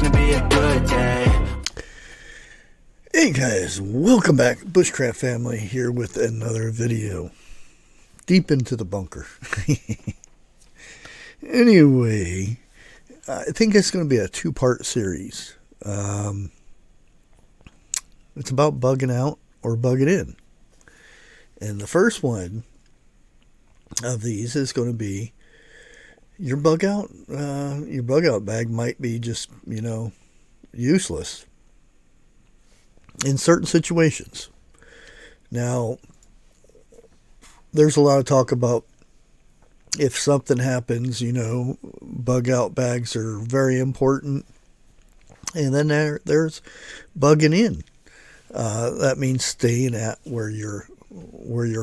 gonna be a good day. Hey guys, welcome back. Bushcraft family here with another video. Deep into the bunker. Anyway, I think it's going to be a two-part series. It's about bugging out or bugging in. And the first one of these is going to be your bug out. Your bug out bag might be just, useless in certain situations. Now, there's a lot of talk about if something happens, bug out bags are very important. And then there's bugging in. That means staying at where your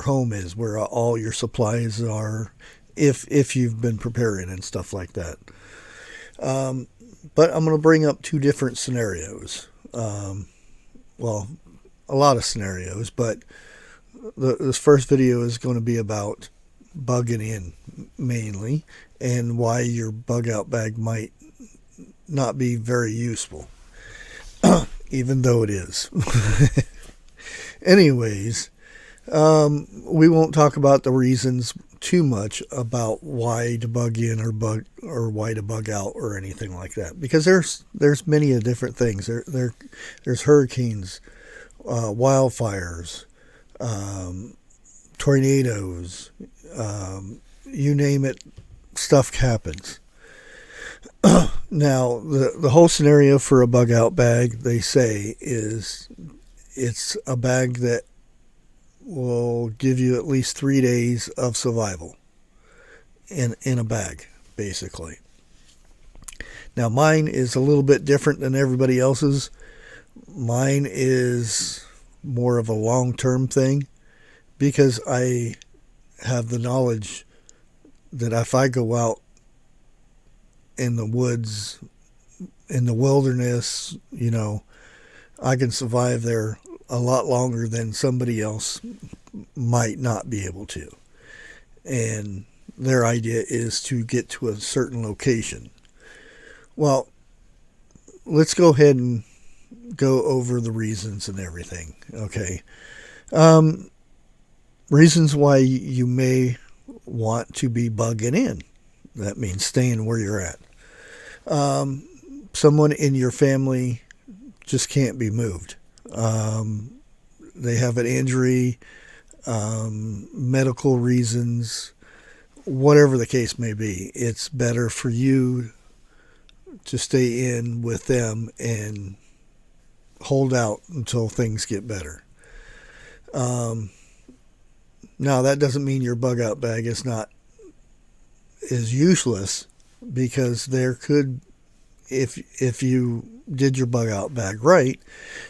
home is, where all your supplies are, if you've been preparing and stuff like that. But I'm going to bring up two different scenarios. Well, a lot of scenarios, but this first video is going to be about bugging in mainly, and why your bug out bag might not be very useful, even though it is. Anyways, we won't talk about the reasons too much about why to bug in or why to bug out or anything like that, because there's many different things. There's hurricanes, wildfires, tornadoes, you name it, stuff happens. Now, the whole scenario for a bug out bag, they say, is it's a bag that will give you at least 3 days of survival in a bag, basically. Now, mine is a little bit different than everybody else's. Mine is more of a long-term thing, because I have the knowledge that if I go out in the woods, in the wilderness, I can survive there a lot longer than somebody else might not be able to. And their idea is to get to a certain location. Well, let's go ahead and go over the reasons and everything. Okay. Reasons why you may want to be bugging in. That means staying where you're at. Someone in your family just can't be moved. They have an injury, medical reasons, whatever the case may be. It's better for you to stay in with them and hold out until things get better. Now, that doesn't mean your bug out bag is useless, because there could, if you did your bug out bag right,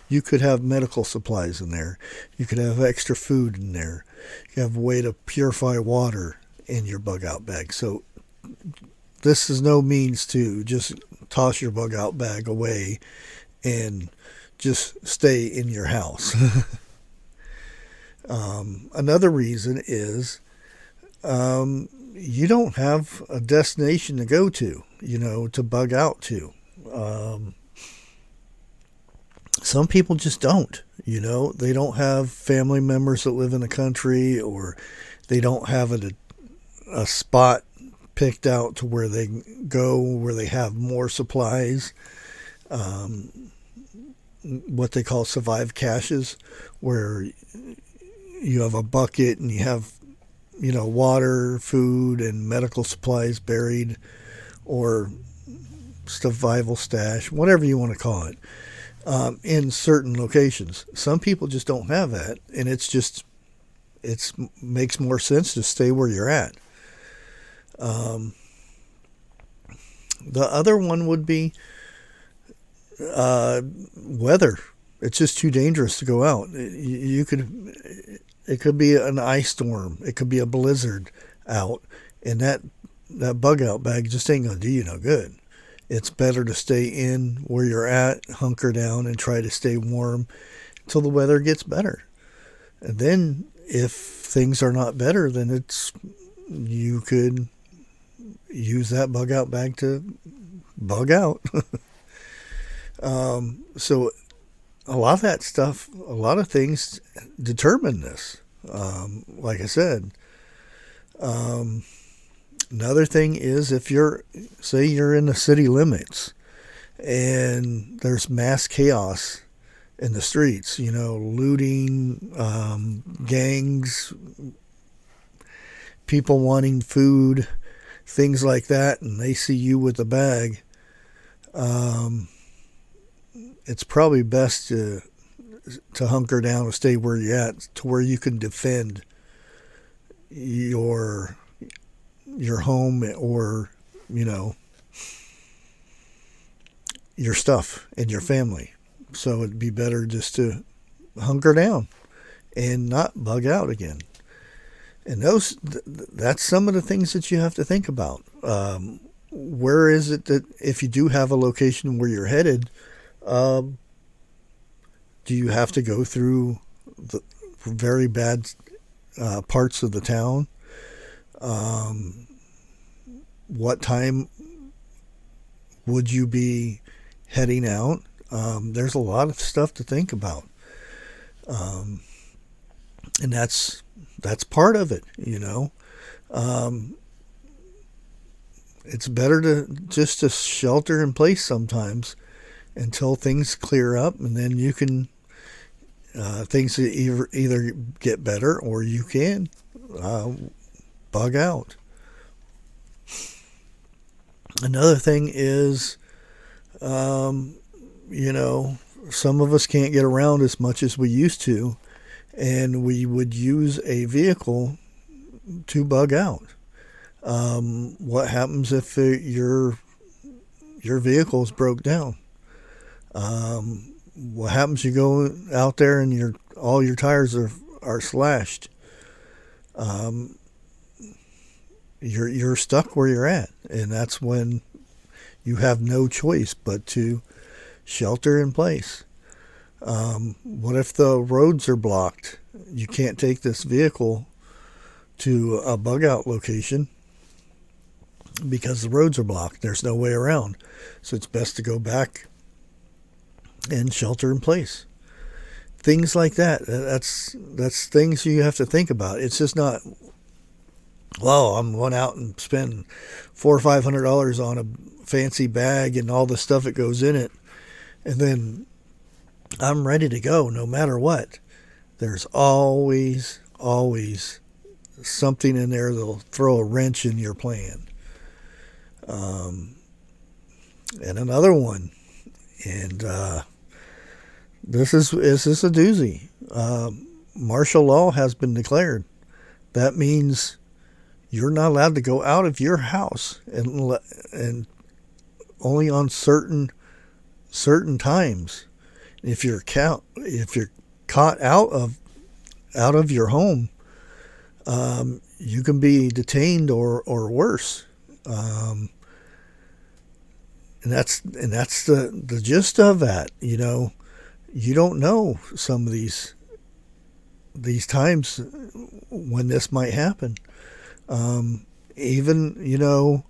you could have medical supplies in there. You could have extra food in there. You could have a way to purify water in your bug out bag. So this is no means to just toss your bug out bag away and just stay in your house. Another reason is you don't have a destination to go to, to bug out to. Some people just don't, they don't have family members that live in the country, or they don't have a spot picked out to where they go, where they have more supplies. What they call survive caches, where you have a bucket and you have, water, food, and medical supplies buried, or survival stash, whatever you want to call it, in certain locations. Some people just don't have that, and it makes more sense to stay where you're at. The other one would be weather. It's just too dangerous to go out. It could be an ice storm. It could be a blizzard out, and that bug out bag just ain't gonna do you no good. It's better to stay in where you're at, hunker down, and try to stay warm until the weather gets better. And then, if things are not better, then you could use that bug out bag to bug out. So a lot of that stuff, a lot of things determine this. Like I said, another thing is if say you're in the city limits and there's mass chaos in the streets, looting, gangs, people wanting food, things like that, and they see you with a bag, it's probably best to hunker down and stay where you're at, to where you can defend your home, or your stuff and your family. So it'd be better just to hunker down and not bug out again. And that's some of the things that you have to think about. Where is it that, if you do have a location where you're headed, do you have to go through the very bad parts of the town? What time would you be heading out? There's a lot of stuff to think about. And that's part of it, It's better to shelter in place sometimes until things clear up, and then you can things either get better, or you can bug out. Another thing is, some of us can't get around as much as we used to, and we would use a vehicle to bug out. What happens if your vehicle's broke down? What happens? You go out there and all your tires are slashed. You're stuck where you're at, and that's when you have no choice but to shelter in place. What if the roads are blocked? You can't take this vehicle to a bug out location because the roads are blocked. There's no way around. So it's best to go back and shelter in place. Things like that. That's things you have to think about. It's just not, well, I'm going out and spend $400 or $500 on a fancy bag and all the stuff that goes in it, and then I'm ready to go no matter what. There's always something in there that'll throw a wrench in your plan. And another one, and this is a doozy. Martial law has been declared. That means you're not allowed to go out of your house and only on certain times. If you're caught out of your home, you can be detained or worse. And that's the gist of that. You don't know some of these times when this might happen. Even,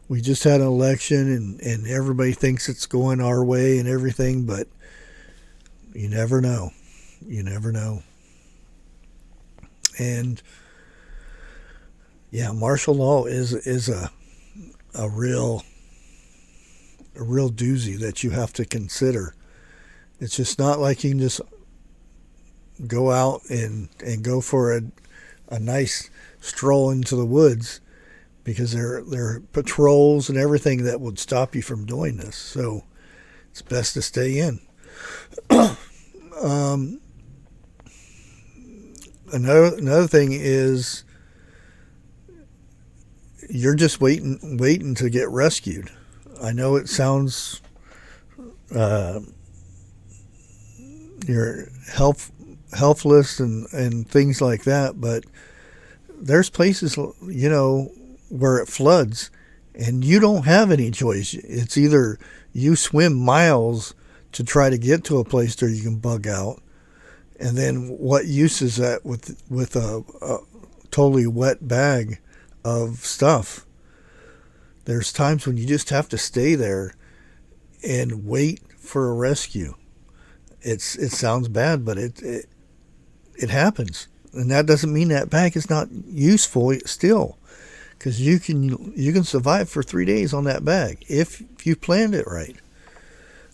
we just had an election and everybody thinks it's going our way and everything, but you never know. You never know. And yeah, martial law is a real doozy that you have to consider. It's just not like you can just go out and go for a nice stroll into the woods, because there are patrols and everything that would stop you from doing this. So it's best to stay in. Another thing is you're just waiting to get rescued. I know it sounds you're helpless and things like that, but there's places, where it floods and you don't have any choice. It's either you swim miles to try to get to a place where you can bug out, and then what use is that with a totally wet bag of stuff? There's times when you just have to stay there and wait for a rescue. It sounds bad, but it happens, and that doesn't mean that bag is not useful still, because you can survive for 3 days on that bag if you planned it right.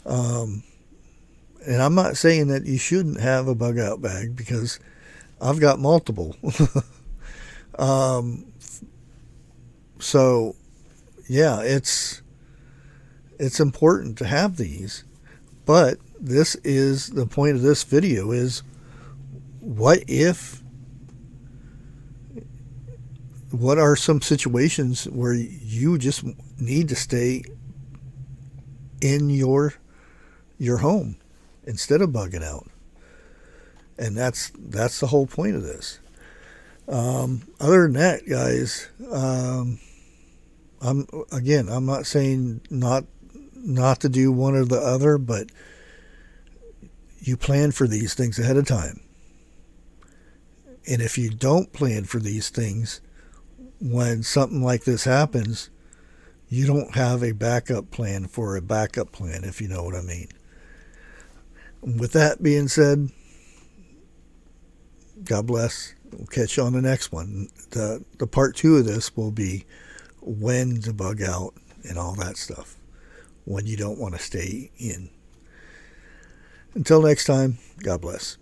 And I'm not saying that you shouldn't have a bug out bag, because I've got multiple. So yeah, it's important to have these, but this is the point of this video is, what are some situations where you just need to stay in your home instead of bugging out? And that's the whole point of this. Other than that, guys, I'm not saying not to do one or the other, but you plan for these things ahead of time. And if you don't plan for these things, when something like this happens, you don't have a backup plan for a backup plan, if you know what I mean. With that being said, God bless. We'll catch you on the next one. The part 2 of this will be when to bug out and all that stuff, when you don't want to stay in. Until next time, God bless.